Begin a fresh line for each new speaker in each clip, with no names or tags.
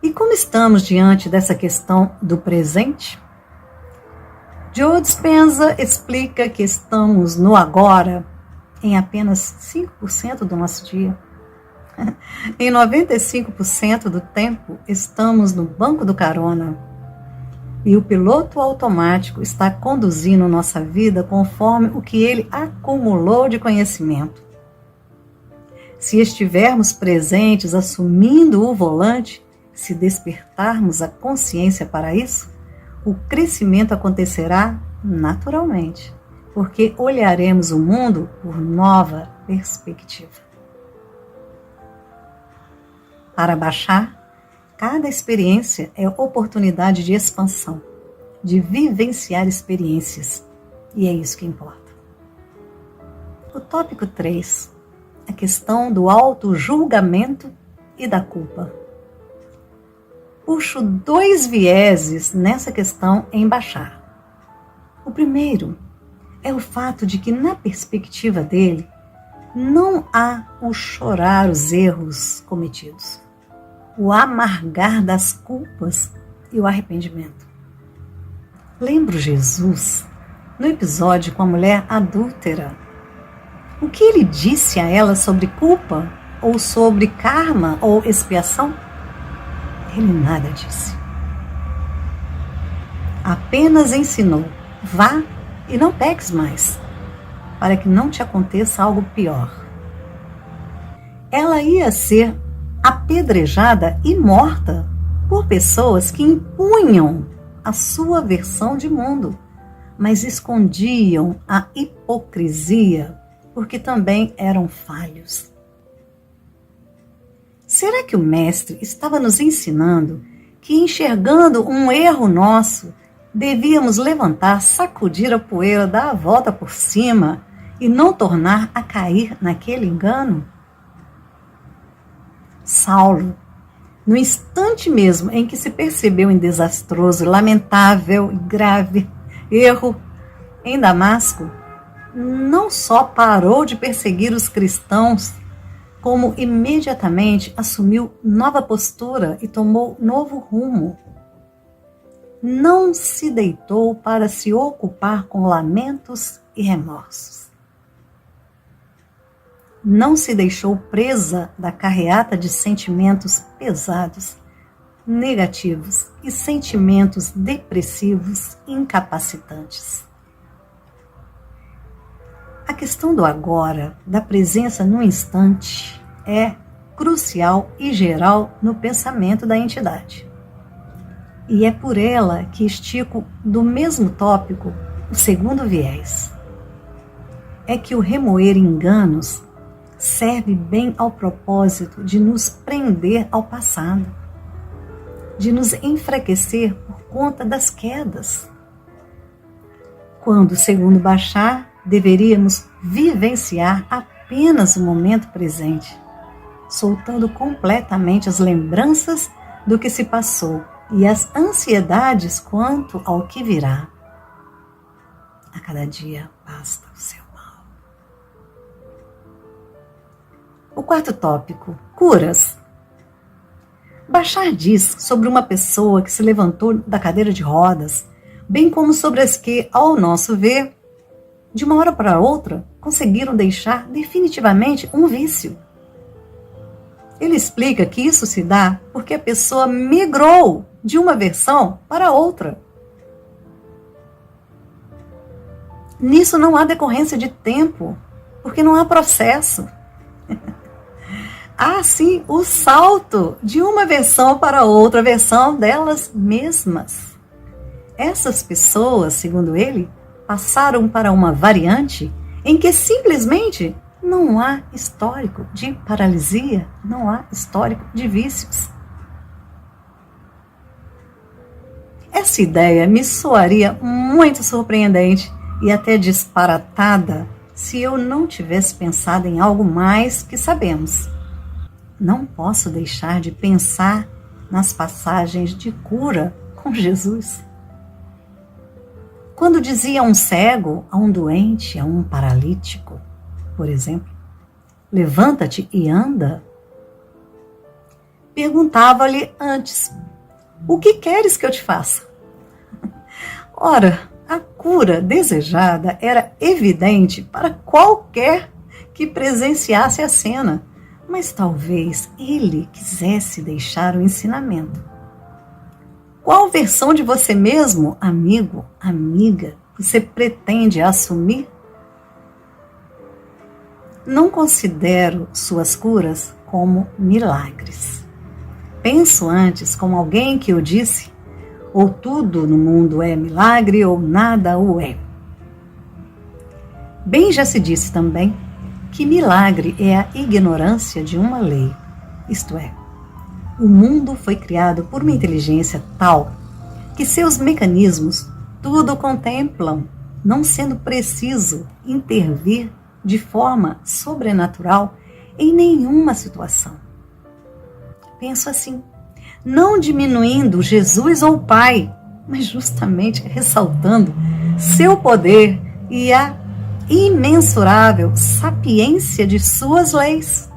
E como estamos diante dessa questão do presente? Joe Dispenza explica que estamos no agora em apenas 5% do nosso dia. Em 95% do tempo, estamos no banco do carona. E o piloto automático está conduzindo nossa vida conforme o que ele acumulou de conhecimento. Se estivermos presentes assumindo o volante, se despertarmos a consciência para isso, o crescimento acontecerá naturalmente, porque olharemos o mundo por nova perspectiva. Para baixar, cada experiência é oportunidade de expansão, de vivenciar experiências, e é isso que importa. O tópico 3, a questão do auto-julgamento e da culpa. Puxo 2 vieses nessa questão em baixar. O primeiro é o fato de que, na perspectiva dele, não há o chorar os erros cometidos, o amargar das culpas e o arrependimento. Lembro Jesus no episódio com a mulher adúltera. O que ele disse a ela sobre culpa, ou sobre karma ou expiação? Ele nada disse. Apenas ensinou: vá e não peques mais, para que não te aconteça algo pior. Ela ia ser apedrejada e morta por pessoas que impunham a sua versão de mundo, mas escondiam a hipocrisia, porque também eram falhos. Será que o Mestre estava nos ensinando que, enxergando um erro nosso, devíamos levantar, sacudir a poeira, dar a volta por cima e não tornar a cair naquele engano? Saulo, no instante mesmo em que se percebeu em desastroso, lamentável e grave erro em Damasco, não só parou de perseguir os cristãos, como imediatamente assumiu nova postura e tomou novo rumo. Não se deitou para se ocupar com lamentos e remorsos. Não se deixou presa da carreata de sentimentos pesados, negativos e sentimentos depressivos incapacitantes. A questão do agora, da presença no instante, é crucial e geral no pensamento da entidade. E é por ela que estico do mesmo tópico o segundo viés. É que o remoer enganos serve bem ao propósito de nos prender ao passado, de nos enfraquecer por conta das quedas. Quando, segundo Bashar, deveríamos vivenciar apenas o momento presente, soltando completamente as lembranças do que se passou e as ansiedades quanto ao que virá. A cada dia basta o seu mal. O quarto tópico, curas. Bashar diz sobre uma pessoa que se levantou da cadeira de rodas, bem como sobre as que, ao nosso ver, de uma hora para outra, conseguiram deixar definitivamente um vício. Ele explica que isso se dá porque a pessoa migrou de uma versão para outra. Nisso não há decorrência de tempo, porque não há processo. Há sim o salto de uma versão para outra versão delas mesmas. Essas pessoas, segundo ele, passaram para uma variante em que simplesmente não há histórico de paralisia, não há histórico de vícios. Essa ideia me soaria muito surpreendente e até disparatada se eu não tivesse pensado em algo mais que sabemos. Não posso deixar de pensar nas passagens de cura com Jesus. Quando dizia a um cego, a um doente, a um paralítico, por exemplo, levanta-te e anda, perguntava-lhe antes: o que queres que eu te faça? Ora, a cura desejada era evidente para qualquer que presenciasse a cena, mas talvez ele quisesse deixar o ensinamento. Qual versão de você mesmo, amigo, amiga, você pretende assumir? Não considero suas curas como milagres. Penso antes como alguém que o disse: ou tudo no mundo é milagre ou nada o é. Bem já se disse também que milagre é a ignorância de uma lei, isto é, o mundo foi criado por uma inteligência tal que seus mecanismos tudo contemplam, não sendo preciso intervir de forma sobrenatural em nenhuma situação. Penso assim, não diminuindo Jesus ou o Pai, mas justamente ressaltando seu poder e a imensurável sapiência de suas leis.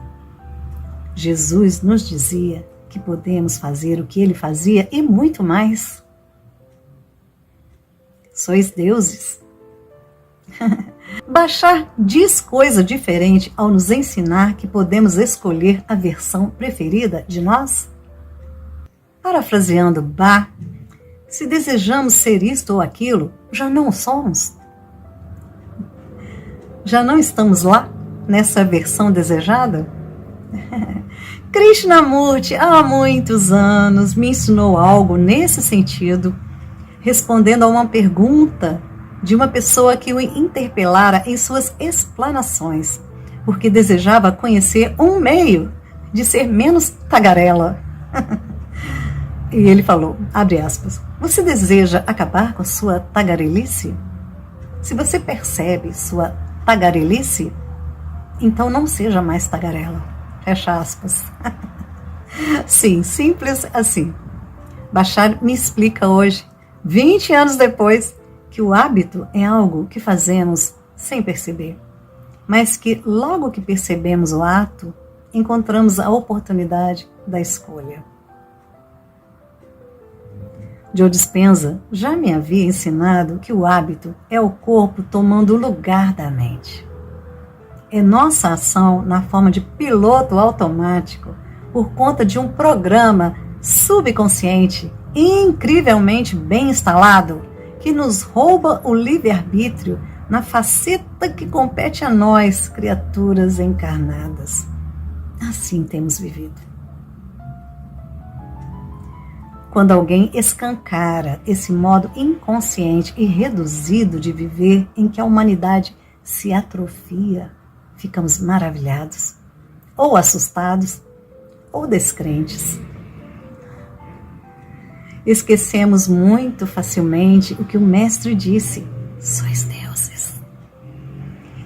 Jesus nos dizia que podemos fazer o que ele fazia e muito mais. Sois deuses. Bashar diz coisa diferente ao nos ensinar que podemos escolher a versão preferida de nós? Parafraseando Bach, se desejamos ser isto ou aquilo, já não o somos. Já não estamos lá, nessa versão desejada? Krishnamurti, há muitos anos, me ensinou algo nesse sentido, respondendo a uma pergunta de uma pessoa que o interpelara em suas explanações, porque desejava conhecer um meio de ser menos tagarela. E ele falou, abre aspas, você deseja acabar com sua tagarelice? Se você percebe sua tagarelice, então não seja mais tagarela. Fecha aspas. Sim, simples assim. Bashar me explica hoje, 20 anos depois, que o hábito é algo que fazemos sem perceber, mas que logo que percebemos o ato, encontramos a oportunidade da escolha. Joe Dispenza já me havia ensinado que o hábito é o corpo tomando o lugar da mente. É nossa ação na forma de piloto automático por conta de um programa subconsciente incrivelmente bem instalado que nos rouba o livre-arbítrio na faceta que compete a nós, criaturas encarnadas. Assim temos vivido. Quando alguém escancara esse modo inconsciente e reduzido de viver em que a humanidade se atrofia, ficamos maravilhados, ou assustados, ou descrentes. Esquecemos muito facilmente o que o Mestre disse, sois deuses.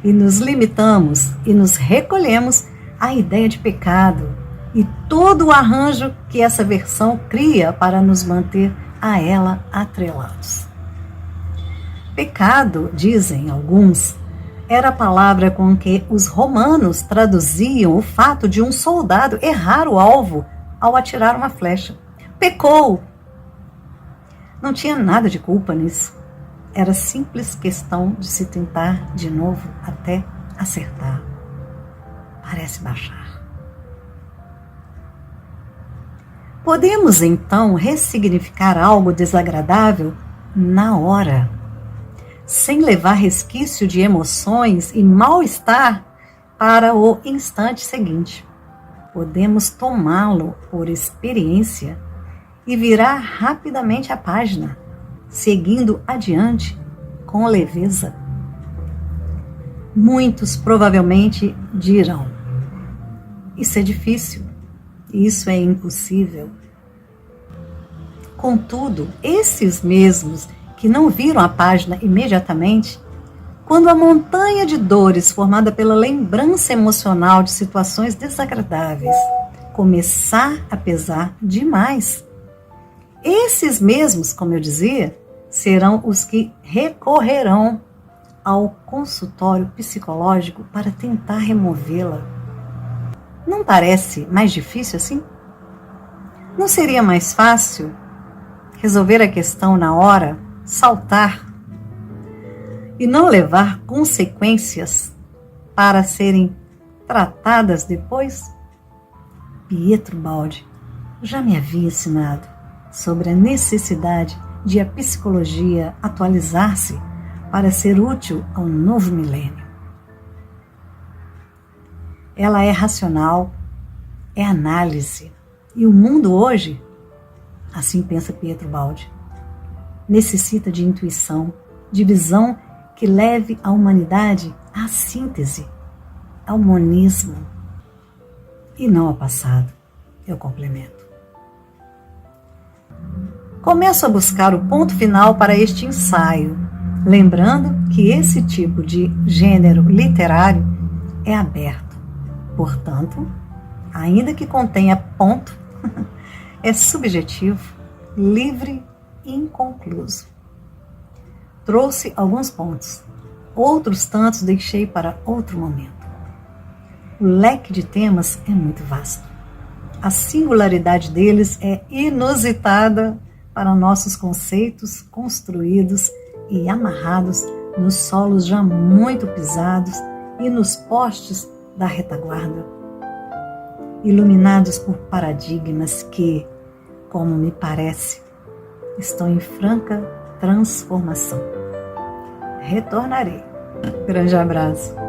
E nos limitamos e nos recolhemos à ideia de pecado, e todo o arranjo que essa versão cria para nos manter a ela atrelados. Pecado, dizem alguns, era a palavra com que os romanos traduziam o fato de um soldado errar o alvo ao atirar uma flecha. Pecou! Não tinha nada de culpa nisso. Era simples questão de se tentar de novo até acertar. Parece baixar. Podemos, então, ressignificar algo desagradável na hora, sem levar resquício de emoções e mal-estar para o instante seguinte. Podemos tomá-lo por experiência e virar rapidamente a página, seguindo adiante com leveza. Muitos provavelmente dirão, isso é difícil. Isso é impossível. Contudo, esses mesmos que não viram a página imediatamente, quando a montanha de dores formada pela lembrança emocional de situações desagradáveis começar a pesar demais, esses mesmos, como eu dizia, serão os que recorrerão ao consultório psicológico para tentar removê-la. Não parece mais difícil assim? Não seria mais fácil resolver a questão na hora, saltar e não levar consequências para serem tratadas depois? Pietro Baldi já me havia ensinado sobre a necessidade de a psicologia atualizar-se para ser útil ao novo milênio. Ela é racional, é análise, e o mundo hoje, assim pensa Pietro Baldi, necessita de intuição, de visão que leve a humanidade à síntese, ao monismo, e não ao passado, eu complemento. Começo a buscar o ponto final para este ensaio, lembrando que esse tipo de gênero literário é aberto. Portanto, ainda que contenha ponto, é subjetivo, livre e inconcluso. Trouxe alguns pontos, outros tantos deixei para outro momento. O leque de temas é muito vasto. A singularidade deles é inusitada para nossos conceitos construídos e amarrados nos solos já muito pisados e nos postes da retaguarda, iluminados por paradigmas que, como me parece, estão em franca transformação. Retornarei. Grande abraço.